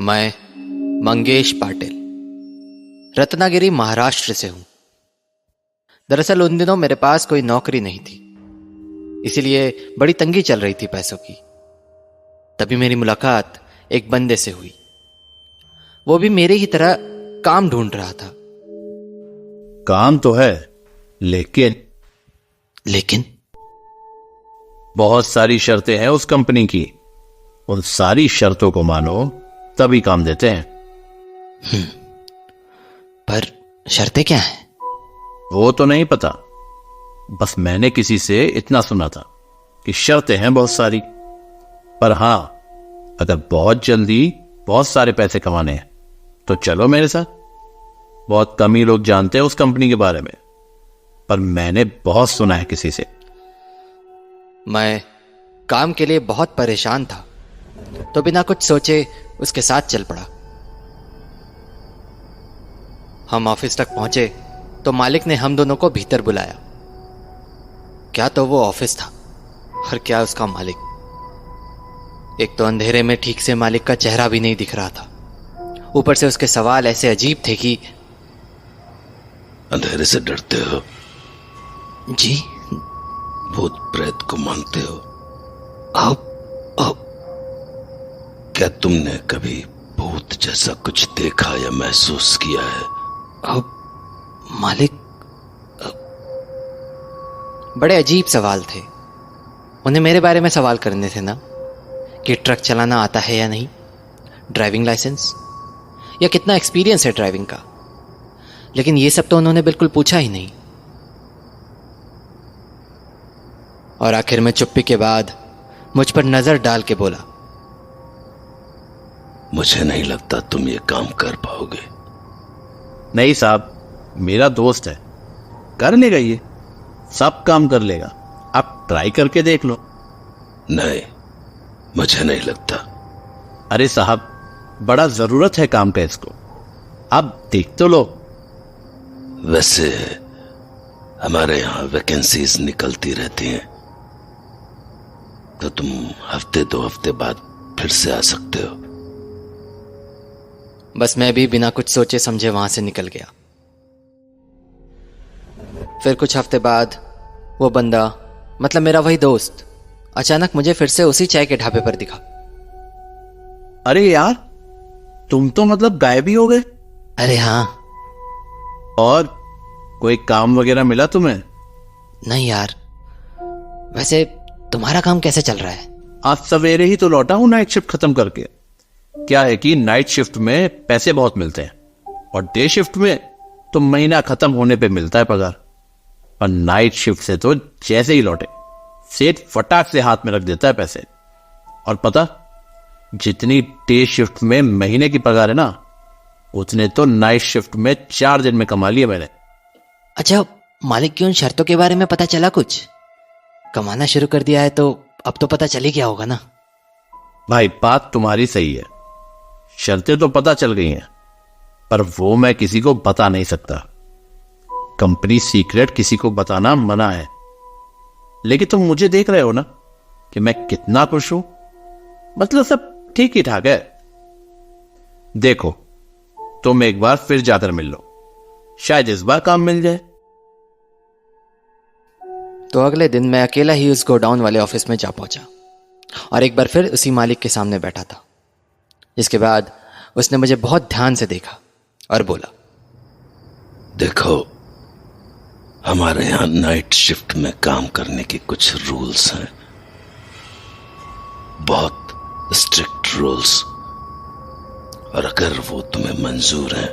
मैं मंगेश पाटिल रत्नागिरी महाराष्ट्र से हूं। दरअसल उन दिनों मेरे पास कोई नौकरी नहीं थी, इसीलिए बड़ी तंगी चल रही थी पैसों की। तभी मेरी मुलाकात एक बंदे से हुई। वो भी मेरे ही तरह काम ढूंढ रहा था। काम तो है, लेकिन बहुत सारी शर्तें हैं उस कंपनी की। उन सारी शर्तों को मानो तभी काम देते हैं। पर शर्तें क्या हैं? वो तो नहीं पता, बस मैंने किसी से इतना सुना था कि शर्तें हैं बहुत सारी। पर हां, अगर बहुत जल्दी बहुत सारे पैसे कमाने हैं तो चलो मेरे साथ। बहुत कम ही लोग जानते हैं उस कंपनी के बारे में, पर मैंने बहुत सुना है किसी से। मैं काम के लिए बहुत परेशान था, तो बिना कुछ सोचे उसके साथ चल पड़ा। हम ऑफिस तक पहुंचे तो मालिक ने हम दोनों को भीतर बुलाया। क्या तो वो ऑफिस था और क्या उसका मालिक। एक तो अंधेरे में ठीक से मालिक का चेहरा भी नहीं दिख रहा था, ऊपर से उसके सवाल ऐसे अजीब थे कि अंधेरे से डरते हो? जी। भूत प्रेत को मानते हो? अब क्या तुमने कभी भूत जैसा कुछ देखा या महसूस किया है? अब मालिक बड़े अजीब सवाल थे। उन्हें मेरे बारे में सवाल करने थे ना, कि ट्रक चलाना आता है या नहीं, ड्राइविंग लाइसेंस, या कितना एक्सपीरियंस है ड्राइविंग का। लेकिन ये सब तो उन्होंने बिल्कुल पूछा ही नहीं। और आखिर में चुप्पी के बाद मुझ पर नजर डाल के बोला, मुझे नहीं लगता तुम ये काम कर पाओगे। नहीं साहब, मेरा दोस्त है, कर लेगा, ये सब काम कर लेगा। आप ट्राई करके देख लो। नहीं, मुझे नहीं लगता। अरे साहब, बड़ा जरूरत है काम का इसको, आप देख तो लो। वैसे हमारे यहां वैकेंसीज निकलती रहती हैं, तो तुम हफ्ते 2 हफ्ते बाद फिर से आ सकते हो। बस मैं भी बिना कुछ सोचे समझे वहां से निकल गया। फिर कुछ हफ्ते बाद वो बंदा, मतलब मेरा वही दोस्त, अचानक मुझे फिर से उसी चाय के ढाबे पर दिखा। अरे यार, तुम तो मतलब गायब ही हो गए। अरे हाँ। और कोई काम वगैरह मिला तुम्हें? नहीं यार। वैसे तुम्हारा काम कैसे चल रहा है? आज सवेरे ही तो लौटा हूं नाइट शिफ्ट खत्म करके। क्या है कि नाइट शिफ्ट में पैसे बहुत मिलते हैं, और डे शिफ्ट में तो महीना खत्म होने पे मिलता है पगार। और नाइट शिफ्ट से तो जैसे ही लौटे सेठ फटाक से हाथ में रख देता है पैसे। और पता, जितनी डे शिफ्ट में महीने की पगार है ना, उतने तो नाइट शिफ्ट में 4 दिन में कमा लिए मैंने। अच्छा, मालिक की उन शर्तों के बारे में पता चला? कुछ कमाना शुरू कर दिया है तो अब तो पता चल ही गया होगा ना। भाई, बात तुम्हारी सही है, शर्तें तो पता चल गई हैं, पर वो मैं किसी को बता नहीं सकता। कंपनी सीक्रेट किसी को बताना मना है। लेकिन तुम मुझे देख रहे हो ना कि मैं कितना खुश हूं। मतलब सब ठीक ही ठाक है। देखो, तुम एक बार फिर जाकर मिल लो, शायद इस बार काम मिल जाए। तो अगले दिन मैं अकेला ही उस गोडाउन वाले ऑफिस में जा पहुंचा और एक बार फिर उसी मालिक के सामने बैठा था। इसके बाद उसने मुझे बहुत ध्यान से देखा और बोला, देखो, हमारे यहां नाइट शिफ्ट में काम करने के कुछ रूल्स हैं, बहुत स्ट्रिक्ट रूल्स। और अगर वो तुम्हें मंजूर हैं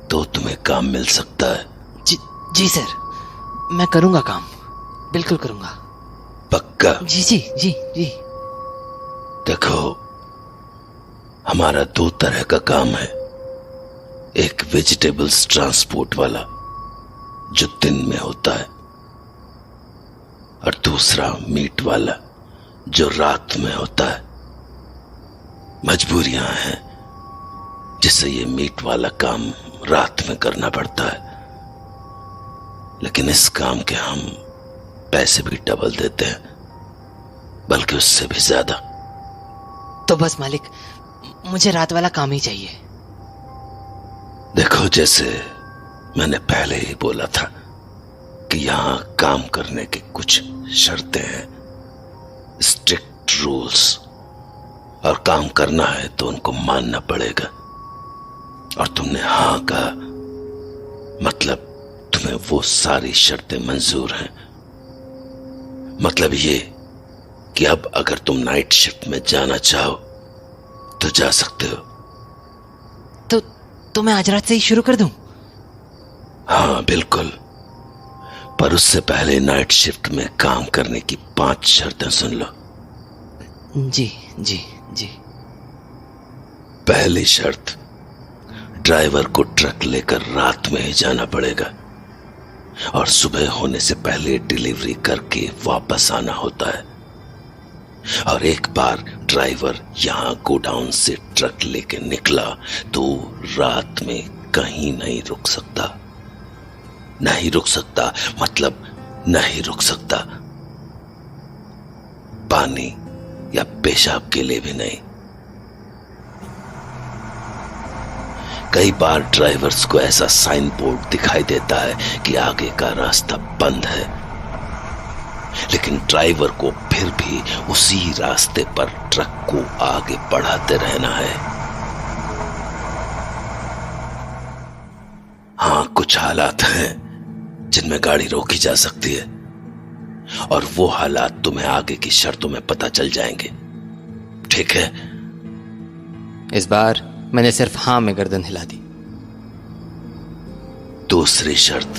तो तुम्हें काम मिल सकता है। जी सर, मैं करूंगा काम, बिल्कुल करूंगा। पक्का? जी जी जी जी। देखो, हमारा 2 तरह का काम है। एक वेजिटेबल्स ट्रांसपोर्ट वाला, जो दिन में होता है, और दूसरा मीट वाला, जो रात में होता है। मजबूरियां हैं जिससे ये मीट वाला काम रात में करना पड़ता है, लेकिन इस काम के हम पैसे भी डबल देते हैं, बल्कि उससे भी ज्यादा। तो बस मालिक, मुझे रात वाला काम ही चाहिए। देखो, जैसे मैंने पहले ही बोला था कि यहां काम करने की कुछ शर्तें हैं, स्ट्रिक्ट रूल्स, और काम करना है तो उनको मानना पड़ेगा। और तुमने हाँ कहा, मतलब तुम्हें वो सारी शर्तें मंजूर हैं। मतलब ये कि अब अगर तुम नाइट शिफ्ट में जाना चाहो तो जा सकते हो। तो मैं आज रात से ही शुरू कर दूं? हाँ बिल्कुल, पर उससे पहले नाइट शिफ्ट में काम करने की 5 शर्तें सुन लो। जी जी जी। पहली शर्त, ड्राइवर को ट्रक लेकर रात में ही जाना पड़ेगा और सुबह होने से पहले डिलीवरी करके वापस आना होता है। और एक बार ड्राइवर यहां गोडाउन से ट्रक लेके निकला तो रात में कहीं नहीं रुक सकता। नहीं रुक सकता मतलब नहीं रुक सकता, पानी या पेशाब के लिए भी नहीं। कई बार ड्राइवर्स को ऐसा साइन बोर्ड दिखाई देता है कि आगे का रास्ता बंद है, लेकिन ड्राइवर को फिर भी उसी रास्ते पर ट्रक को आगे बढ़ाते रहना है। हाँ, कुछ हालात हैं जिनमें गाड़ी रोकी जा सकती है, और वो हालात तुम्हें आगे की शर्तों में पता चल जाएंगे। ठीक है? इस बार मैंने सिर्फ हाँ में गर्दन हिला दी। दूसरी शर्त,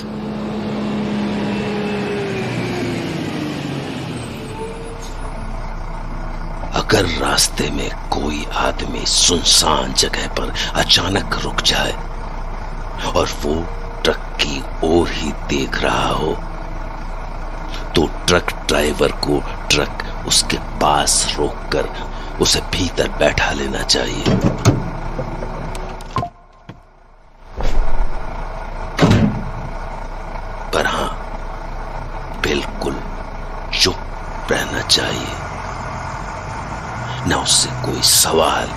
अगर रास्ते में कोई आदमी सुनसान जगह पर अचानक रुक जाए और वो ट्रक की ओर ही देख रहा हो, तो ट्रक ड्राइवर को ट्रक उसके पास रोककर उसे भीतर बैठा लेना चाहिए। पर हां, बिल्कुल चुप रहना चाहिए। न उससे कोई सवाल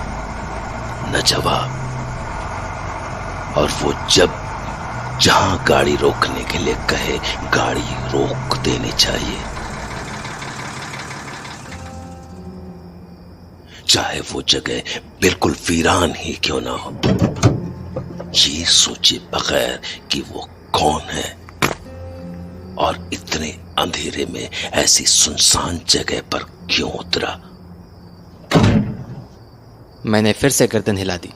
न जवाब। और वो जब जहां गाड़ी रोकने के लिए कहे, गाड़ी रोक देनी चाहिए, चाहे वो जगह बिल्कुल वीरान ही क्यों ना हो। ये सोचे बगैर कि वो कौन है और इतने अंधेरे में ऐसी सुनसान जगह पर क्यों उतरा। मैंने फिर से गर्दन हिला दी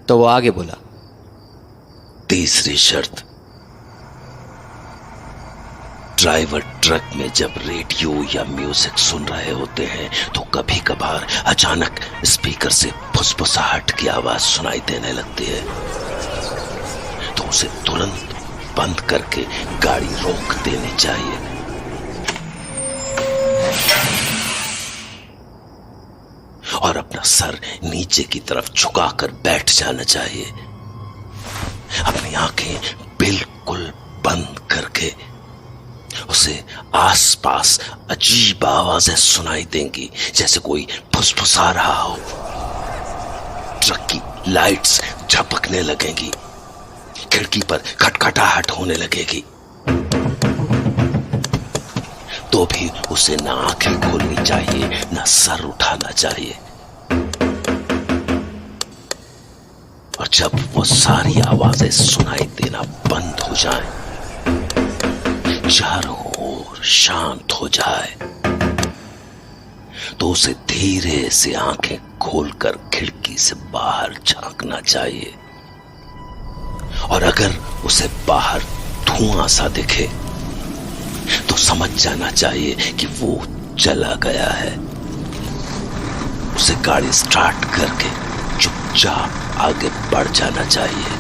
तो वो आगे बोला। तीसरी शर्त, ड्राइवर ट्रक में जब रेडियो या म्यूजिक सुन रहे होते हैं तो कभी कभार अचानक स्पीकर से फुसफुसाहट की आवाज सुनाई देने लगती है, तो उसे तुरंत बंद करके गाड़ी रोक देनी चाहिए। और अपना सर नीचे की तरफ झुकाकर बैठ जाना चाहिए। अपनी आंखें बिल्कुल बंद करके उसे आसपास अजीब आवाजें सुनाई देंगी, जैसे कोई फुसफुसा रहा हो। ट्रक की लाइट्स झपकने लगेंगी, खिड़की पर खटखटाहट होने लगेगी, तो भी उसे ना आंखें खोलनी चाहिए ना सर उठाना चाहिए। और जब वो सारी आवाजें सुनाई देना बंद हो जाए, चारों ओर शांत हो जाए, तो उसे धीरे से आंखें खोलकर खिड़की से बाहर झांकना चाहिए। और अगर उसे बाहर धुआं सा दिखे तो समझ जाना चाहिए कि वो चला गया है। उसे गाड़ी स्टार्ट करके चुपचाप आगे बढ़ जाना चाहिए।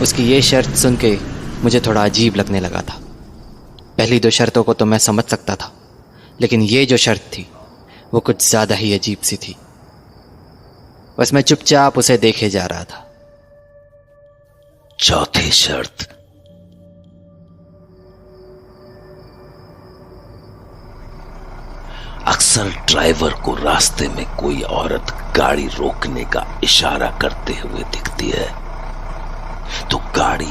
उसकी ये शर्त सुन के मुझे थोड़ा अजीब लगने लगा था। पहली 2 शर्तों को तो मैं समझ सकता था, लेकिन ये जो शर्त थी वो कुछ ज्यादा ही अजीब सी थी। बस मैं चुपचाप उसे देखे जा रहा था। चौथी शर्त, अक्सर ड्राइवर को रास्ते में कोई औरत गाड़ी रोकने का इशारा करते हुए दिखती है, तो गाड़ी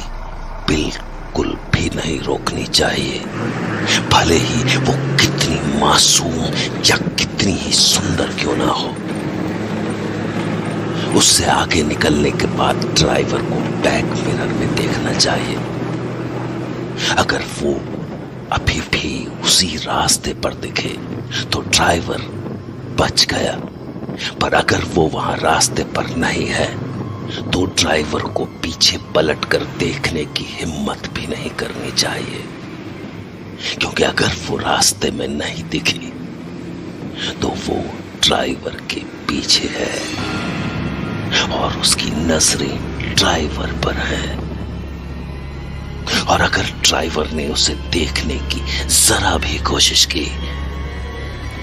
बिल्कुल भी नहीं रोकनी चाहिए, भले ही वो कितनी मासूम या कितनी ही सुंदर क्यों ना हो। उससे आगे निकलने के बाद ड्राइवर को बैक मिरर में देखना चाहिए। अगर वो अभी भी उसी रास्ते पर दिखे तो ड्राइवर बच गया, पर अगर वो वहां रास्ते पर नहीं है तो ड्राइवर को पीछे पलटकर देखने की हिम्मत भी नहीं करनी चाहिए, क्योंकि अगर वो रास्ते में नहीं दिखी तो वो ड्राइवर के पीछे है और उसकी नजरें ड्राइवर पर है। और अगर ड्राइवर ने उसे देखने की जरा भी कोशिश की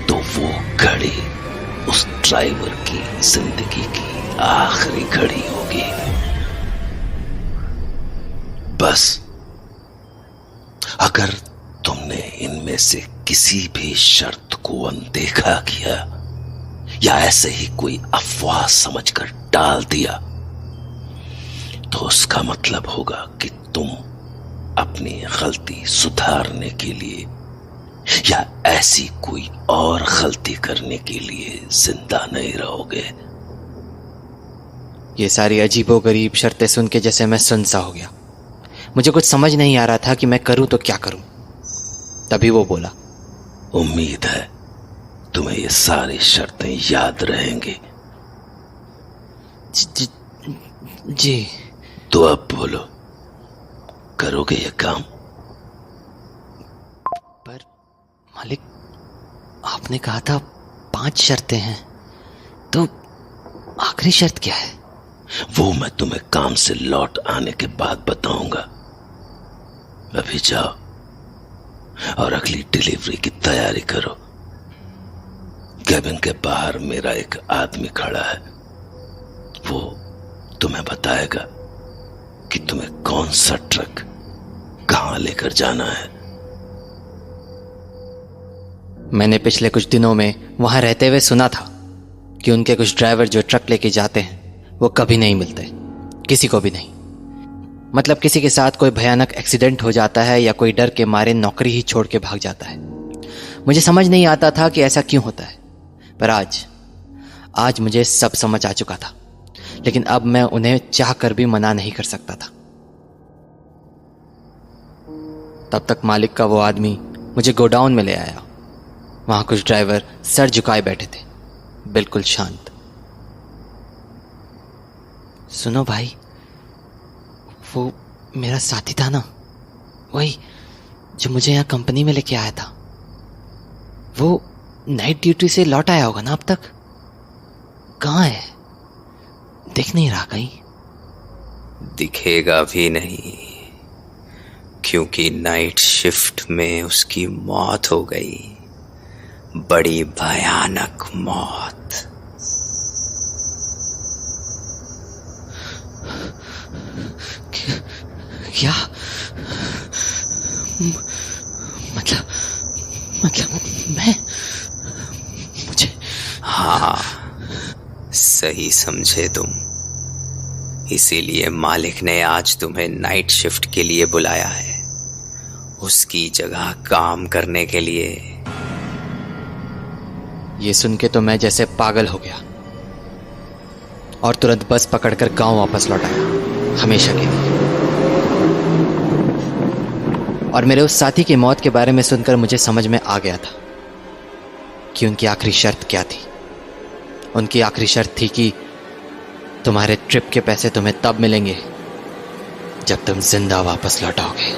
तो वो घड़ी उस ड्राइवर की जिंदगी की आखिरी घड़ी होगी। बस अगर तुमने इनमें से किसी भी शर्त को अनदेखा किया या ऐसे ही कोई अफवाह समझकर टाल दिया तो उसका मतलब होगा कि तुम अपनी गलती सुधारने के लिए या ऐसी कोई और गलती करने के लिए जिंदा नहीं रहोगे। ये सारी अजीबोगरीब शर्तें सुन के जैसे मैं सुनसा हो गया। मुझे कुछ समझ नहीं आ रहा था कि मैं करूं तो क्या करूं। तभी वो बोला, उम्मीद है तुम्हें ये सारी शर्तें याद रहेंगी। जी। तो अब बोलो, करोगे ये काम? पर मालिक, आपने कहा था 5 शर्तें हैं, तो आखिरी शर्त क्या है? वो मैं तुम्हें काम से लौट आने के बाद बताऊंगा। अभी जाओ और अगली डिलीवरी की तैयारी करो। कैबिन के बाहर मेरा एक आदमी खड़ा है, वो तुम्हें बताएगा कि तुम्हें कौन सा ट्रक कहां लेकर जाना है। मैंने पिछले कुछ दिनों में वहां रहते हुए सुना था कि उनके कुछ ड्राइवर जो ट्रक लेके जाते हैं वो कभी नहीं मिलते, किसी को भी नहीं। मतलब किसी के साथ कोई भयानक एक्सीडेंट हो जाता है या कोई डर के मारे नौकरी ही छोड़ के भाग जाता है। मुझे समझ नहीं आता था कि ऐसा क्यों होता है, पर आज मुझे सब समझ आ चुका था। लेकिन अब मैं उन्हें चाह कर भी मना नहीं कर सकता था। तब तक मालिक का वो आदमी मुझे गोडाउन में ले आया। वहां कुछ ड्राइवर सर झुकाए बैठे थे, बिल्कुल शांत। सुनो भाई, वो मेरा साथी था ना, वही जो मुझे यहां कंपनी में लेके आया था, वो नाइट ड्यूटी से लौट आया होगा ना अब तक? कहाँ है? दिख नहीं रहा कहीं। दिखेगा भी नहीं, क्योंकि नाइट शिफ्ट में उसकी मौत हो गई, बड़ी भयानक मौत। क्या? मतलब मैं मुझे? हाँ, सही समझे तुम। इसीलिए मालिक ने आज तुम्हें नाइट शिफ्ट के लिए बुलाया है, उसकी जगह काम करने के लिए। ये सुन के तो मैं जैसे पागल हो गया और तुरंत बस पकड़कर गांव वापस लौट आया, हमेशा के लिए। और मेरे उस साथी की मौत के बारे में सुनकर मुझे समझ में आ गया था कि उनकी आखिरी शर्त क्या थी। उनकी आखिरी शर्त थी कि तुम्हारे ट्रिप के पैसे तुम्हें तब मिलेंगे जब तुम जिंदा वापस लौट आओगे।